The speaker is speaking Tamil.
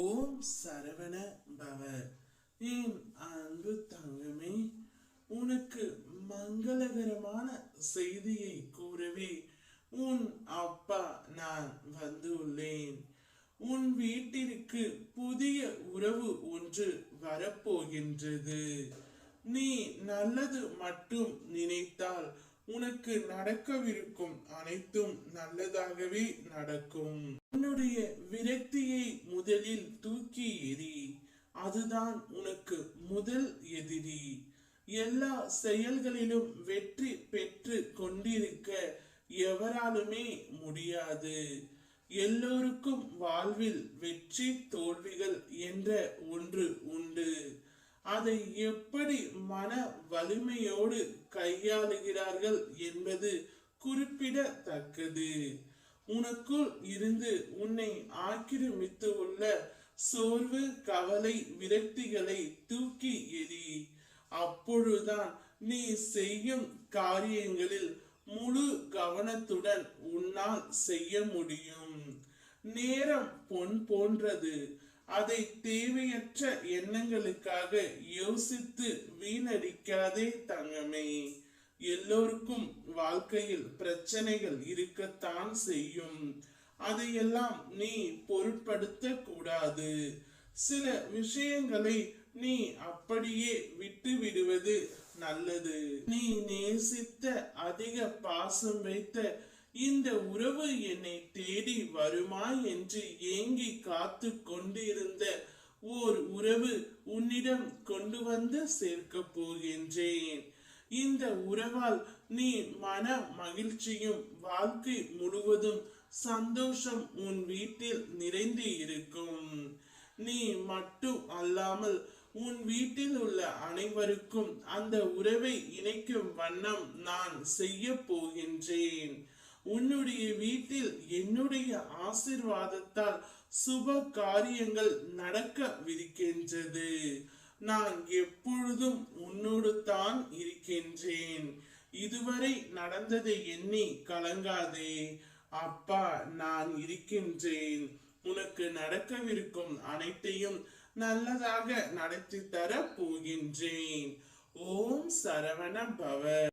ஓம் சரவண பவ. என் அன்பு தங்கமே, உனக்கு மங்களகரமான செய்தியை கூறவே உன் அப்பா நான் வந்துள்ளேன். உன் வீட்டிற்கு புதிய உறவு ஒன்று வரப்போகின்றது. நீ நல்லது மட்டும் நினைத்தால் உனக்கு நடக்கவிருக்கும் அனைத்தும் நல்லதாகவே நடக்கும். உன்னுடைய விரக்தியை முதலில் தூக்கி எறி. அதுதான் உனக்கு முதல் எதிரி. எல்லா செயல்களிலும் வெற்றி பெற்று கொண்டிருக்க எவராலுமே முடியாது. எல்லோருக்கும் வாழ்வில் வெற்றி தோல்விகள் என்ற ஒன்று உண்டு. அதை எப்படி மன வலிமையோடு கையாளுகிறார்கள் என்பது குறிப்பிடத்தக்கது. உனக்குள் இருந்து உன்னை ஆக்கிரமித்து உள்ள சோர்வு, கவலை, விரக்திகளை தூக்கி எறி. அப்பொழுதுதான் நீ செய்யும் காரியங்களில் முழு கவனத்துடன் உன்னால் செய்ய முடியும். நேரம் பொன் போன்றது. அதை தேவையற்ற எண்ணங்களுக்காக யோசித்து வீணடிக்காதே தங்கமே. எல்லோருக்கும் வாழ்க்கையில் பிரச்சனைகள் இருக்கத்தான் செய்யும். அதையெல்லாம் நீ பொருட்படுத்த கூடாது. சில விஷயங்களை நீ அப்படியே விட்டு விடுவது நல்லது. நீ நேசித்த, அதிக பாசம் வைத்த இந்த உறவு என்னை தேடி வருமா என்று ஏங்கி காத்து கொண்டிருந்த ஓர் உறவு உன்னிடம் கொண்டு வந்து சேர்க்க போகின்றேன். இந்த உறவால் நீ மன மகிழ்ச்சியும் வாழ்க்கை முழுவதும் சந்தோஷம் உன் வீட்டில் நிறைந்து இருக்கும். நீ மட்டும் அல்லாமல் உன் வீட்டில் உள்ள அனைவருக்கும் அந்த உறவை இணைக்கும் வண்ணம் நான் செய்ய போகின்றேன். உன்னுடைய வீட்டில் என்னுடைய ஆசீர்வாதத்தால் சுப காரியங்கள் நடக்கவிருக்கின்றது. நான் எப்பொழுதும் உன்னோடு தான் இருக்கின்றேன். இதுவரை நடந்ததை எண்ணி கலங்காதே. அப்பா நான் இருக்கின்றேன். உனக்கு நடக்கவிருக்கும் அனைத்தையும் நல்லதாக நடத்தி தர போகின்றேன். ஓம் சரவண பவ.